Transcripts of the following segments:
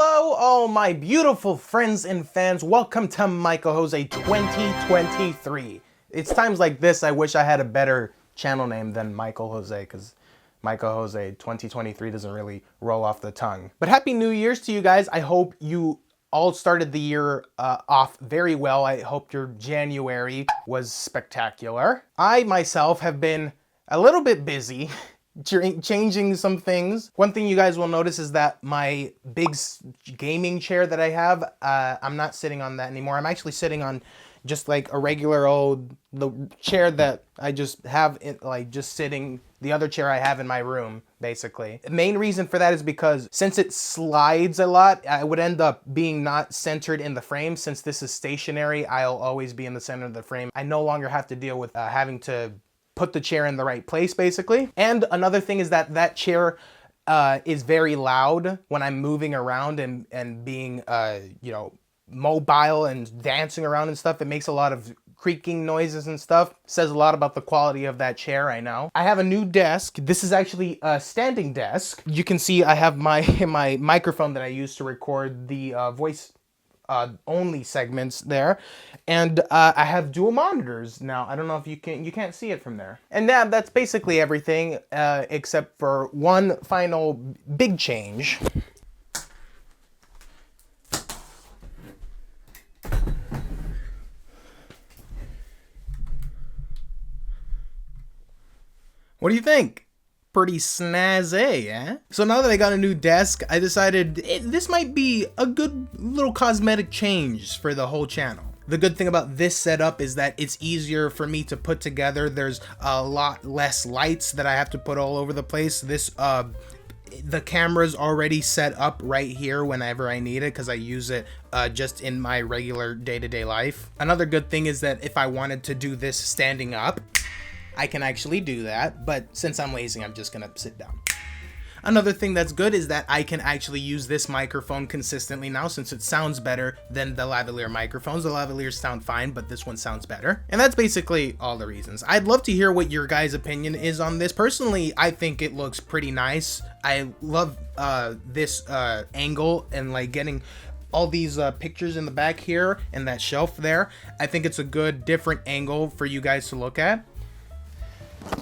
Hello, all my beautiful friends and fans. Welcome to MikeyJay 2023. It's times like this I wish I had a better channel name than MikeyJay, because MikeyJay 2023 doesn't really roll off the tongue. But Happy New Year's to you guys. I hope you all started the year off very well. I hope your January was spectacular. I myself have been a little bit busy changing some things. One thing you guys will notice is that my big gaming chair that I have, I'm not sitting on that anymore. I'm actually sitting on just like a regular the chair that I just have, just sitting, the other chair I have in my room, basically. The main reason for that is because since it slides a lot, I would end up being not centered in the frame. Since this is stationary, I'll always be in the center of the frame. I no longer have to deal with having to put the chair in the right place, basically. And another thing is that that chair is very loud when I'm moving around and being, you know, mobile and dancing around and stuff. It makes a lot of creaking noises and stuff. Says a lot about the quality of that chair, I know. I have a new desk. This is actually a standing desk. You can see I have my microphone that I use to record the voice only segments there, and I have dual monitors now. I don't know if you can't see it from there. And that's basically everything, except for one final big change. What do you think? Pretty snazzy, eh? So now that I got a new desk, I decided this might be a good little cosmetic change for the whole channel. The good thing about this setup is that it's easier for me to put together. There's a lot less lights that I have to put all over the place. The camera's already set up right here whenever I need it, because I use it just in my regular day-to-day life. Another good thing is that if I wanted to do this standing up, I can actually do that, but since I'm lazy, I'm just gonna sit down. Another thing that's good is that I can actually use this microphone consistently now, since it sounds better than the lavalier microphones. The lavaliers sound fine, but this one sounds better. And that's basically all the reasons. I'd love to hear what your guys' opinion is on this. Personally, I think it looks pretty nice. I love this angle and like getting all these pictures in the back here and that shelf there. I think it's a good different angle for you guys to look at.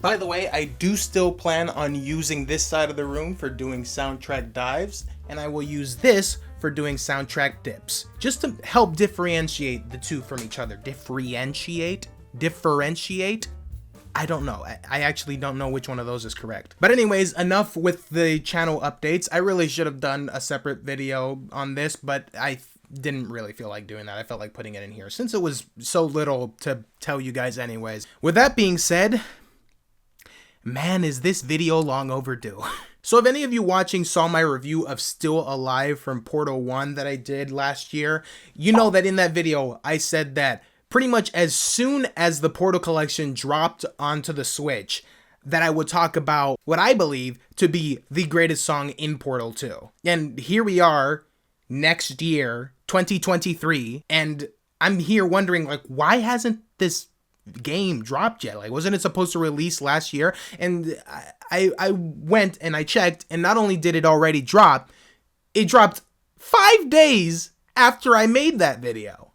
By the way, I do still plan on using this side of the room for doing soundtrack dives, and I will use this for doing soundtrack dips, just to help differentiate the two from each other. Differentiate? I don't know. I actually don't know which one of those is correct. But anyways, enough with the channel updates. I really should have done a separate video on this, but I didn't really feel like doing that. I felt like putting it in here since it was so little to tell you guys anyways. With that being said, man, is this video long overdue. So if any of you watching saw my review of Still Alive from Portal 1 that I did last year, you know that in that video I said that pretty much as soon as the Portal collection dropped onto the Switch, that I would talk about what I believe to be the greatest song in Portal 2. And here we are, next year, 2023, and I'm here wondering, like, why hasn't this game dropped yet? Like, wasn't it supposed to release last year? And I went and I checked, and not only did it already drop, it dropped 5 days after I made that video.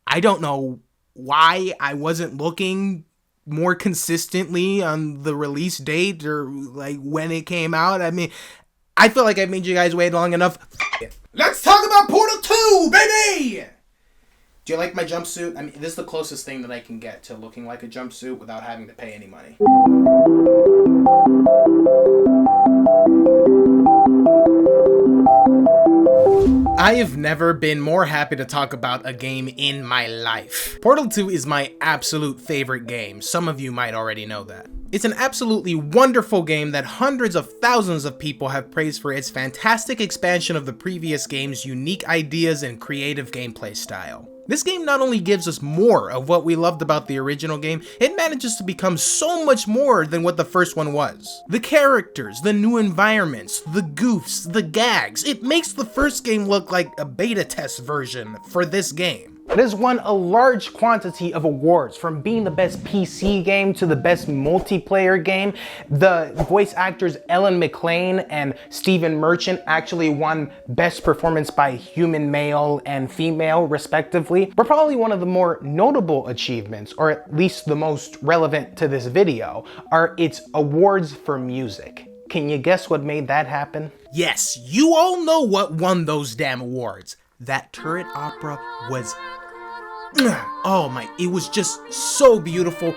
I don't know why I wasn't looking more consistently on the release date or like when it came out. I mean, I feel like I made you guys wait long enough. Let's talk about Portal 2, baby! Do you like my jumpsuit? I mean, this is the closest thing that I can get to looking like a jumpsuit without having to pay any money. I have never been more happy to talk about a game in my life. Portal 2 is my absolute favorite game. Some of you might already know that. It's an absolutely wonderful game that hundreds of thousands of people have praised for its fantastic expansion of the previous game's unique ideas and creative gameplay style. This game not only gives us more of what we loved about the original game, it manages to become so much more than what the first one was. The characters, the new environments, the goofs, the gags, it makes the first game look like a beta test version for this game. It has won a large quantity of awards, from being the best PC game to the best multiplayer game. The voice actors Ellen McLean and Stephen Merchant actually won Best Performance by Human Male and Female, respectively. But probably one of the more notable achievements, or at least the most relevant to this video, are its awards for music. Can you guess what made that happen? Yes, you all know what won those damn awards. That turret opera was, oh my, it was just so beautiful.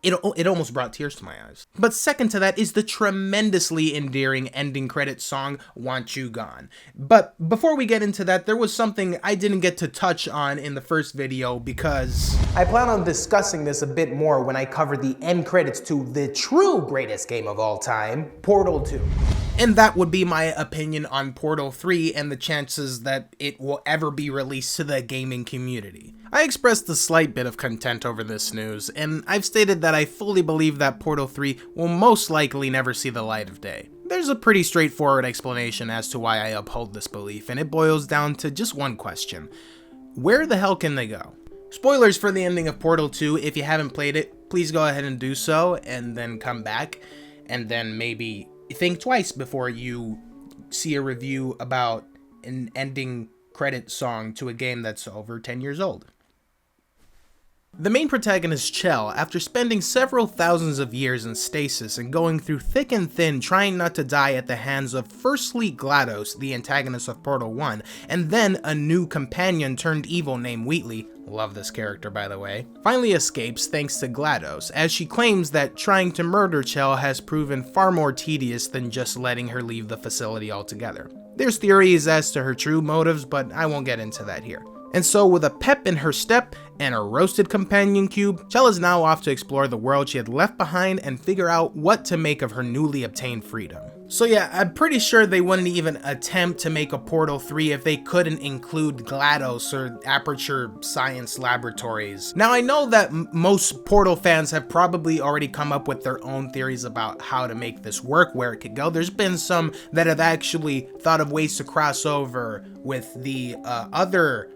It almost brought tears to my eyes. But second to that is the tremendously endearing ending credit song, Want You Gone. But before we get into that, there was something I didn't get to touch on in the first video because I plan on discussing this a bit more when I cover the end credits to the true greatest game of all time, Portal 2. And that would be my opinion on Portal 3 and the chances that it will ever be released to the gaming community. I expressed a slight bit of content over this news, and I've stated that I fully believe that Portal 3 will most likely never see the light of day. There's a pretty straightforward explanation as to why I uphold this belief, and it boils down to just one question. Where the hell can they go? Spoilers for the ending of Portal 2, if you haven't played it, please go ahead and do so, and then come back, and then maybe think twice before you see a review about an ending credit song to a game that's over 10 years old. The main protagonist, Chell, after spending several thousands of years in stasis and going through thick and thin trying not to die at the hands of firstly GLaDOS, the antagonist of Portal 1, and then a new companion turned evil named Wheatley, love this character by the way, finally escapes thanks to GLaDOS, as she claims that trying to murder Chell has proven far more tedious than just letting her leave the facility altogether. There's theories as to her true motives, but I won't get into that here. And so with a pep in her step and a roasted companion cube, Chell is now off to explore the world she had left behind and figure out what to make of her newly obtained freedom. So yeah, I'm pretty sure they wouldn't even attempt to make a Portal 3 if they couldn't include GLaDOS or Aperture Science Laboratories. Now I know that most Portal fans have probably already come up with their own theories about how to make this work, where it could go. There's been some that have actually thought of ways to cross over with the other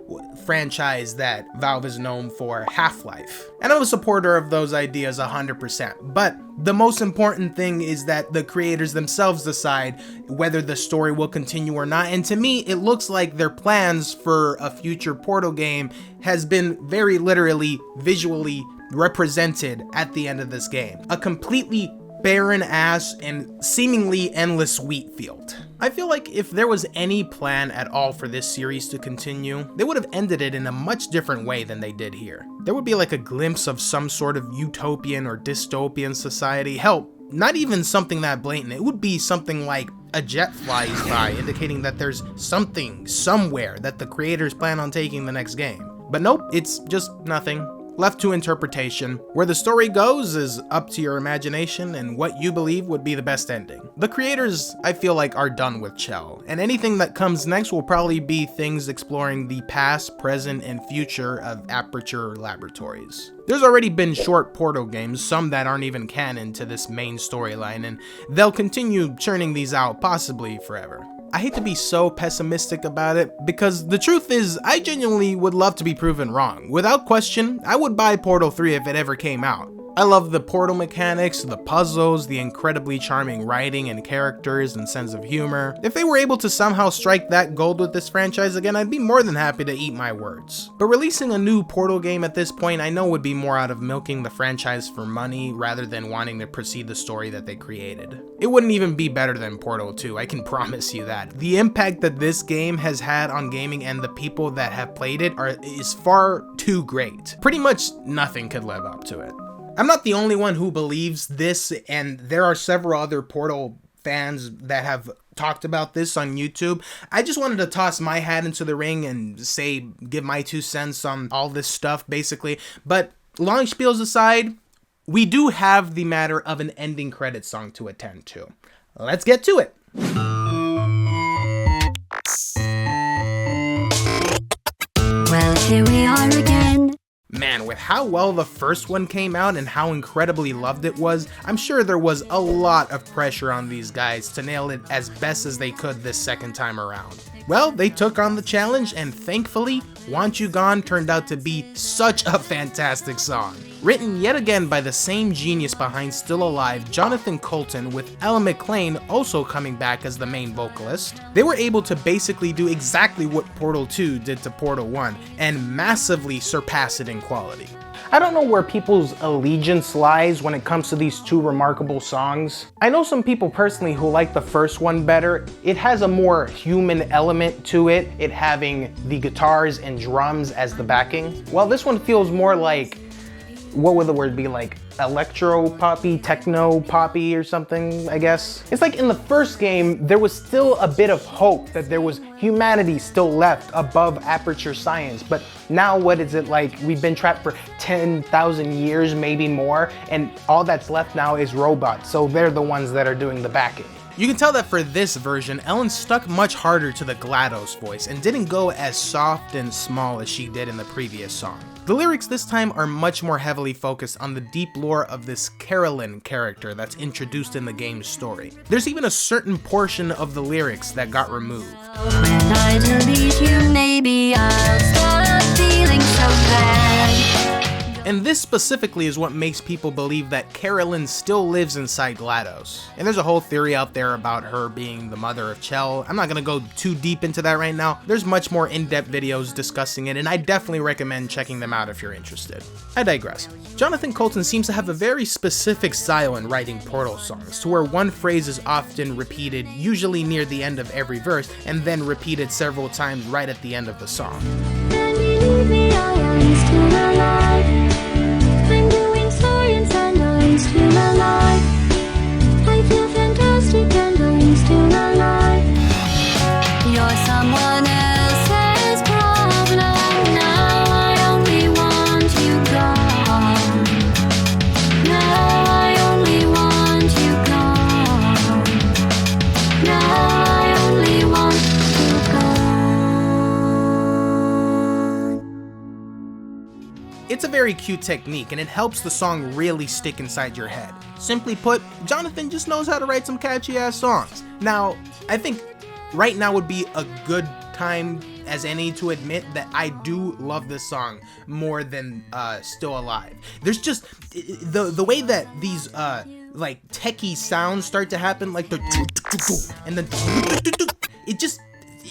franchise that Valve is known for, Half-Life. And I'm a supporter of those ideas 100%, but the most important thing is that the creators themselves decide whether the story will continue or not, and to me it looks like their plans for a future Portal game has been very literally visually represented at the end of this game. A completely barren ass and seemingly endless wheat field. I feel like if there was any plan at all for this series to continue, they would have ended it in a much different way than they did here. There would be like a glimpse of some sort of utopian or dystopian society. Hell, not even something that blatant. It would be something like a jet flies by, indicating that there's something somewhere that the creators plan on taking the next game. But nope, it's just nothing. Left to interpretation. Where the story goes is up to your imagination and what you believe would be the best ending. The creators, I feel like, are done with Chell, and anything that comes next will probably be things exploring the past, present, and future of Aperture Laboratories. There's already been short Portal games, some that aren't even canon to this main storyline, and they'll continue churning these out possibly forever. I hate to be so pessimistic about it, because the truth is, I genuinely would love to be proven wrong. Without question, I would buy Portal 3 if it ever came out. I love the Portal mechanics, the puzzles, the incredibly charming writing and characters and sense of humor. If they were able to somehow strike that gold with this franchise again, I'd be more than happy to eat my words. But releasing a new Portal game at this point I know would be more out of milking the franchise for money rather than wanting to proceed the story that they created. It wouldn't even be better than Portal 2, I can promise you that. The impact that this game has had on gaming and the people that have played it is far too great. Pretty much nothing could live up to it. I'm not the only one who believes this, and there are several other Portal fans that have talked about this on YouTube. I just wanted to toss my hat into the ring and give my 2 cents on all this stuff, basically. But long spiels aside, we do have the matter of an ending credit song to attend to. Let's get to it. Well, here we are again. Man, with how well the first one came out and how incredibly loved it was, I'm sure there was a lot of pressure on these guys to nail it as best as they could this second time around. Well, they took on the challenge, and thankfully, Want You Gone turned out to be such a fantastic song. Written yet again by the same genius behind Still Alive, Jonathan Coulton, with Ella McLean also coming back as the main vocalist, they were able to basically do exactly what Portal 2 did to Portal 1, and massively surpass it in quality. I don't know where people's allegiance lies when it comes to these two remarkable songs. I know some people personally who like the first one better. It has a more human element to it, it having the guitars and drums as the backing. While this one feels more like, what would the word be, like electro poppy, techno poppy or something, I guess. It's like in the first game, there was still a bit of hope that there was humanity still left above aperture science. But now what is it like? We've been trapped for 10,000 years, maybe more, and all that's left now is robots. So they're the ones that are doing the backing. You can tell that for this version, Ellen stuck much harder to the GLaDOS voice and didn't go as soft and small as she did in the previous song. The lyrics this time are much more heavily focused on the deep lore of this Carolyn character that's introduced in the game's story. There's even a certain portion of the lyrics that got removed. When I delete you, maybe I'll stop feeling so bad. And this specifically is what makes people believe that Carolyn still lives inside GLaDOS. And there's a whole theory out there about her being the mother of Chell. I'm not gonna go too deep into that right now. There's much more in-depth videos discussing it, and I definitely recommend checking them out if you're interested. I digress. Jonathan Coulton seems to have a very specific style in writing Portal songs, to where one phrase is often repeated, usually near the end of every verse, and then repeated several times right at the end of the song. It's a very cute technique, and it helps the song really stick inside your head. Simply put, Jonathan just knows how to write some catchy ass songs. Now, I think right now would be a good time as any to admit that I do love this song more than Still Alive. There's just the way that these like techie sounds start to happen, like the and then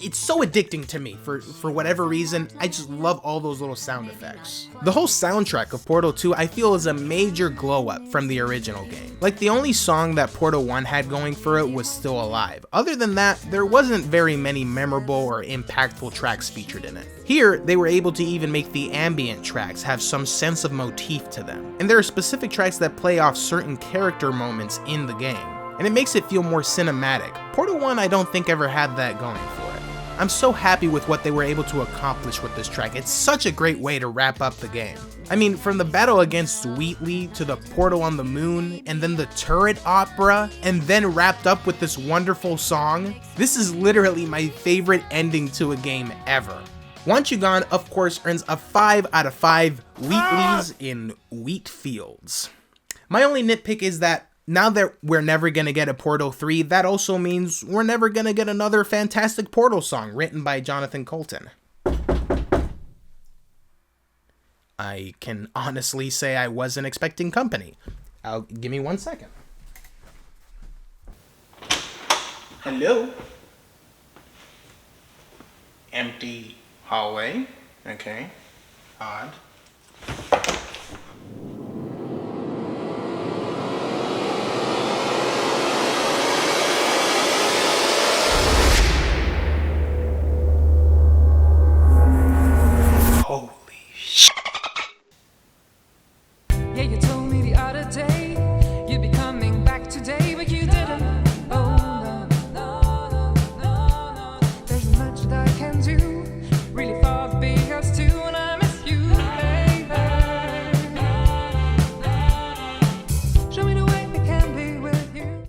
it's so addicting to me for whatever reason. I just love all those little sound effects. The whole soundtrack of Portal 2 I feel is a major glow up from the original game. Like, the only song that Portal 1 had going for it was Still Alive. Other than that, there wasn't very many memorable or impactful tracks featured in it. Here, they were able to even make the ambient tracks have some sense of motif to them. And there are specific tracks that play off certain character moments in the game, and it makes it feel more cinematic. Portal 1 I don't think ever had that going for it. I'm so happy with what they were able to accomplish with this track. It's such a great way to wrap up the game. I mean, from the battle against Wheatley to the portal on the moon, and then the turret opera, and then wrapped up with this wonderful song. This is literally my favorite ending to a game ever. Want You Gone, of course, earns a 5 out of 5 Wheatleys in wheat fields. My only nitpick is that now that we're never gonna get a Portal 3, that also means we're never gonna get another fantastic Portal song written by Jonathan Coulton. I can honestly say I wasn't expecting company. Give me 1 second. Hello? Empty hallway. Okay. Odd.